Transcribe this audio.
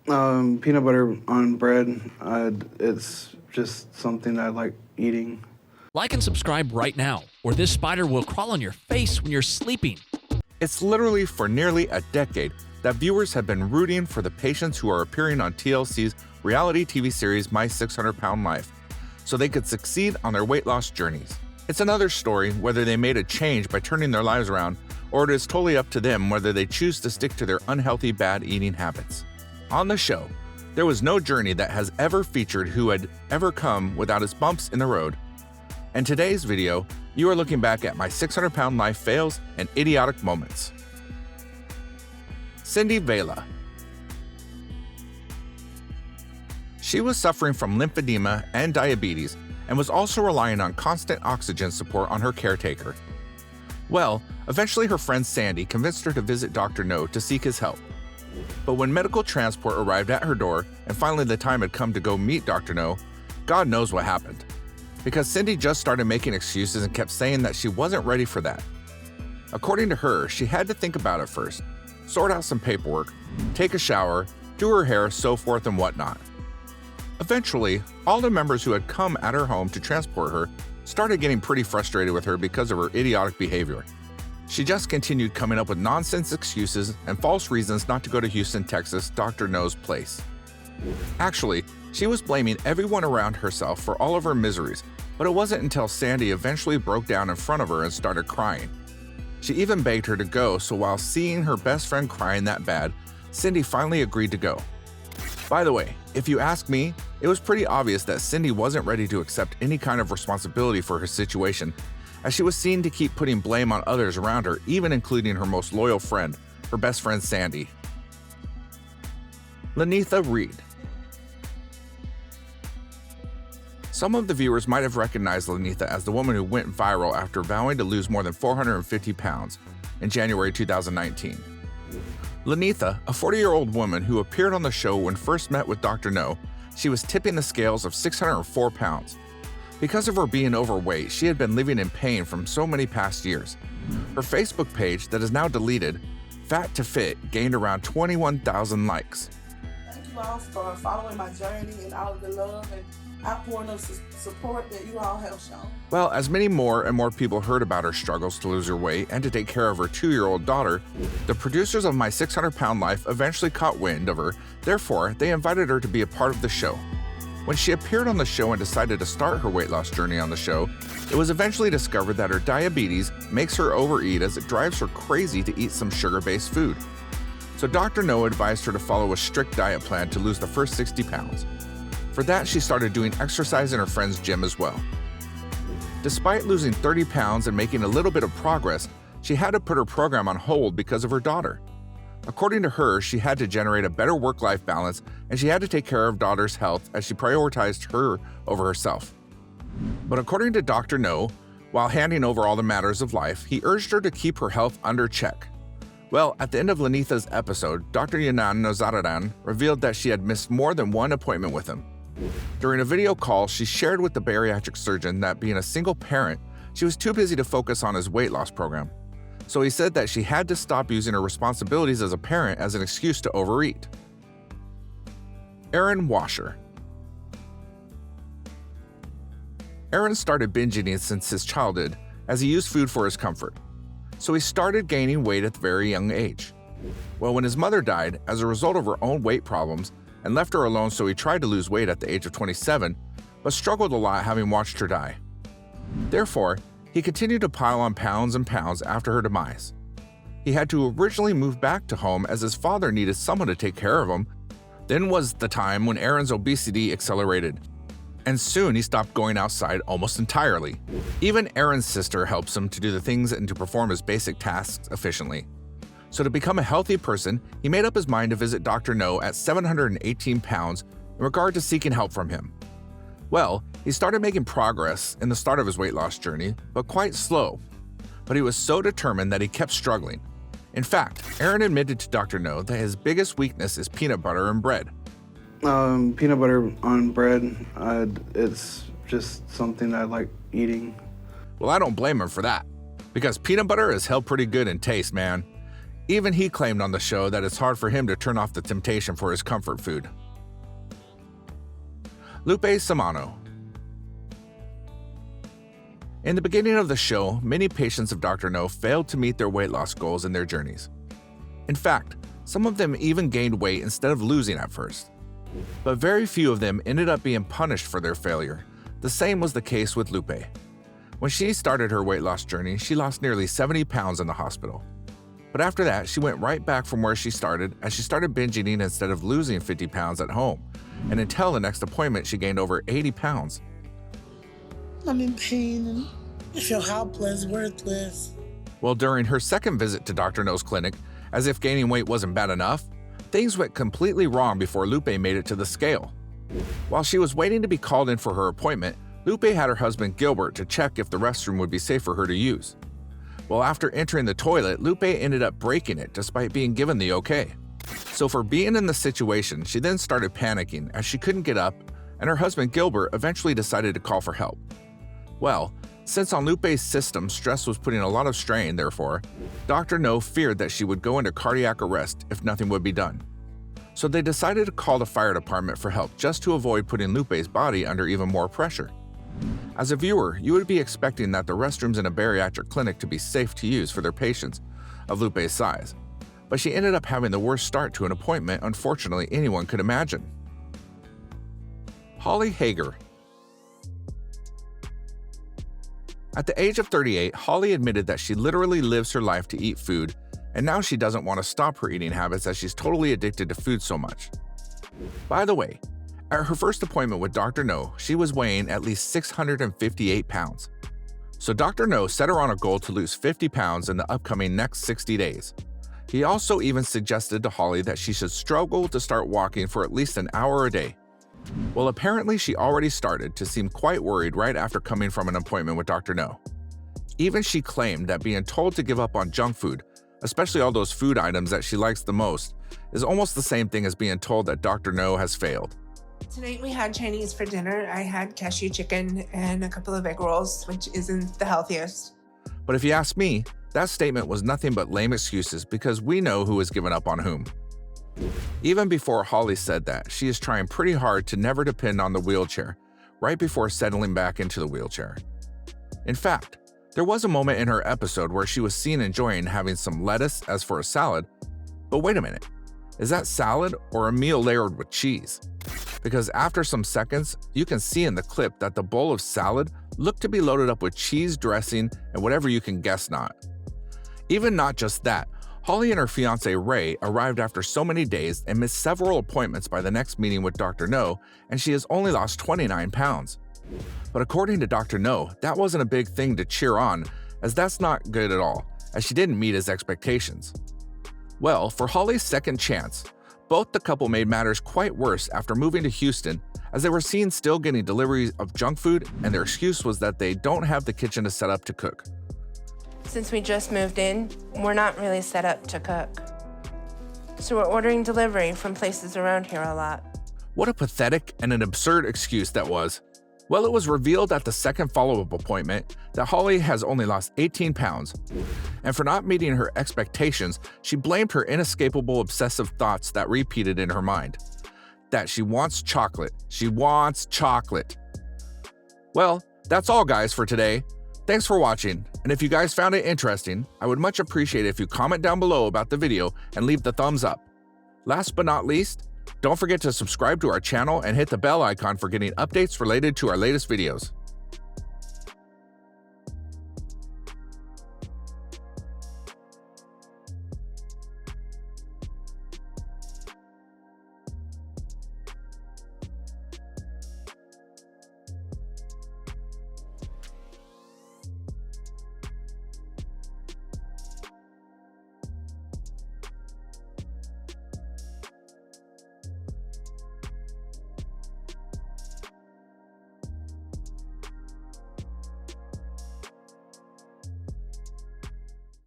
Peanut butter on bread. It's just something I like eating. Like and subscribe right now, or this spider will crawl on your face when you're sleeping. It's literally for nearly a decade that viewers have been rooting for the patients who are appearing on TLC's reality TV series My 600-Pound Life, so they could succeed on their weight loss journeys. It's another story whether they made a change by turning their lives around, or it is totally up to them whether they choose to stick to their unhealthy bad eating habits. On the show, there was no journey that has ever featured who had ever come without its bumps in the road. In today's video, you are looking back at My 600-Pound Life fails and idiotic moments. Cindy Vela. She was suffering from lymphedema and diabetes and was also relying on constant oxygen support on her caretaker. Well, eventually her friend Sandy convinced her to visit Dr. No to seek his help. But when medical transport arrived at her door and finally the time had come to go meet Dr. No, God knows what happened. Because Cindy just started making excuses and kept saying that she wasn't ready for that. According to her, she had to think about it first, sort out some paperwork, take a shower, do her hair, so forth and whatnot. Eventually, all the members who had come at her home to transport her started getting pretty frustrated with her because of her idiotic behavior. She just continued coming up with nonsense excuses and false reasons not to go to Houston, Texas, Dr. No's place. Actually, she was blaming everyone around herself for all of her miseries, but it wasn't until Sandy eventually broke down in front of her and started crying. She even begged her to go, so while seeing her best friend crying that bad, Cindy finally agreed to go. By the way, if you ask me, it was pretty obvious that Cindy wasn't ready to accept any kind of responsibility for her situation, as she was seen to keep putting blame on others around her, even including her most loyal friend, her best friend Sandy. Lenitha Reed. Some of the viewers might have recognized Lenitha as the woman who went viral after vowing to lose more than 450 pounds in January 2019. Lenitha, a 40-year-old woman who appeared on the show when first met with Dr. No, she was tipping the scales of 604 pounds. Because of her being overweight, she had been living in pain from so many past years. Her Facebook page, that is now deleted, Fat to Fit, gained around 21,000 likes. Thank you all for following my journey and all of the love and outpouring of support that you all have shown. Well, as many more and more people heard about her struggles to lose her weight and to take care of her 2-year-old daughter, the producers of My 600-Pound Life eventually caught wind of her, therefore they invited her to be a part of the show. When she appeared on the show and decided to start her weight loss journey on the show, it was eventually discovered that her diabetes makes her overeat as it drives her crazy to eat some sugar-based food. So Dr. No advised her to follow a strict diet plan to lose the first 60 pounds. For that, she started doing exercise in her friend's gym as well. Despite losing 30 pounds and making a little bit of progress, she had to put her program on hold because of her daughter. According to her, she had to generate a better work-life balance and she had to take care of daughter's health as she prioritized her over herself. But according to Dr. No, while handing over all the matters of life, he urged her to keep her health under check. Well, at the end of Lenitha's episode, Dr. Yanan Nozaradan revealed that she had missed more than one appointment with him. During a video call, she shared with the bariatric surgeon that being a single parent, she was too busy to focus on his weight loss program. So he said that she had to stop using her responsibilities as a parent as an excuse to overeat. Aaron Washer. Aaron started binge eating since his childhood as he used food for his comfort. So he started gaining weight at a very young age. Well, when his mother died as a result of her own weight problems and left her alone, so he tried to lose weight at the age of 27, but struggled a lot having watched her die. Therefore, he continued to pile on pounds and pounds after her demise. He had to originally move back to home as his father needed someone to take care of him. Then was the time when Aaron's obesity accelerated, and soon he stopped going outside almost entirely. Even Aaron's sister helps him to do the things and to perform his basic tasks efficiently. So to become a healthy person, he made up his mind to visit Dr. No at 718 pounds in regard to seeking help from him. Well, he started making progress in the start of his weight loss journey, but quite slow. But he was so determined that he kept struggling. In fact, Aaron admitted to Dr. No that his biggest weakness is peanut butter and bread. Peanut butter on bread, it's just something I like eating. Well, I don't blame him for that, because peanut butter is held pretty good in taste, man. Even he claimed on the show that it's hard for him to turn off the temptation for his comfort food. Lupe Samano. In the beginning of the show, many patients of Dr. No failed to meet their weight loss goals in their journeys. In fact, some of them even gained weight instead of losing at first. But very few of them ended up being punished for their failure. The same was the case with Lupe. When she started her weight loss journey, she lost nearly 70 pounds in the hospital. But after that, she went right back from where she started as she started binge eating instead of losing 50 pounds at home. And until the next appointment, she gained over 80 pounds. I'm in pain and I feel helpless, worthless. Well, during her second visit to Dr. No's clinic, as if gaining weight wasn't bad enough, things went completely wrong before Lupe made it to the scale. While she was waiting to be called in for her appointment, Lupe had her husband Gilbert to check if the restroom would be safe for her to use. Well, after entering the toilet, Lupe ended up breaking it despite being given the okay. So for being in the situation, she then started panicking as she couldn't get up, and her husband Gilbert eventually decided to call for help. Well, since on Lupe's system stress was putting a lot of strain, therefore, Dr. No feared that she would go into cardiac arrest if nothing would be done. So they decided to call the fire department for help just to avoid putting Lupe's body under even more pressure. As a viewer, you would be expecting that the restrooms in a bariatric clinic to be safe to use for their patients of Lupe's size. But she ended up having the worst start to an appointment unfortunately anyone could imagine. Holly Hager. At the age of 38, Holly admitted that she literally lives her life to eat food, and now she doesn't want to stop her eating habits as she's totally addicted to food so much. By the way, at her first appointment with Dr. No, she was weighing at least 658 pounds. So Dr. No set her on a goal to lose 50 pounds in the upcoming next 60 days. He also even suggested to Holly that she should struggle to start walking for at least an hour a day. Well, apparently she already started to seem quite worried right after coming from an appointment with Dr. No. Even she claimed that being told to give up on junk food, especially all those food items that she likes the most, is almost the same thing as being told that Dr. No has failed. Tonight we had Chinese for dinner. I had cashew chicken and a couple of egg rolls, which isn't the healthiest. But if you ask me, that statement was nothing but lame excuses because we know who has given up on whom. Even before Holly said that, she is trying pretty hard to never depend on the wheelchair, right before settling back into the wheelchair. In fact, there was a moment in her episode where she was seen enjoying having some lettuce as for a salad, but wait a minute, is that salad or a meal layered with cheese? Because after some seconds, you can see in the clip that the bowl of salad looked to be loaded up with cheese dressing and whatever you can guess not. Even not just that, Holly and her fiance Ray arrived after so many days and missed several appointments by the next meeting with Dr. No, and she has only lost 29 pounds. But according to Dr. No, that wasn't a big thing to cheer on, as that's not good at all, as she didn't meet his expectations. Well, for Holly's second chance, both the couple made matters quite worse after moving to Houston, as they were seen still getting deliveries of junk food, and their excuse was that they don't have the kitchen to set up to cook. Since we just moved in, we're not really set up to cook. So we're ordering delivery from places around here a lot. What a pathetic and an absurd excuse that was. Well, it was revealed at the second follow-up appointment that Holly has only lost 18 pounds, and for not meeting her expectations, she blamed her inescapable obsessive thoughts that repeated in her mind. That she wants chocolate. She wants chocolate. Well, that's all guys for today. Thanks for watching, and if you guys found it interesting, I would much appreciate it if you comment down below about the video and leave the thumbs up. Last but not least, don't forget to subscribe to our channel and hit the bell icon for getting updates related to our latest videos.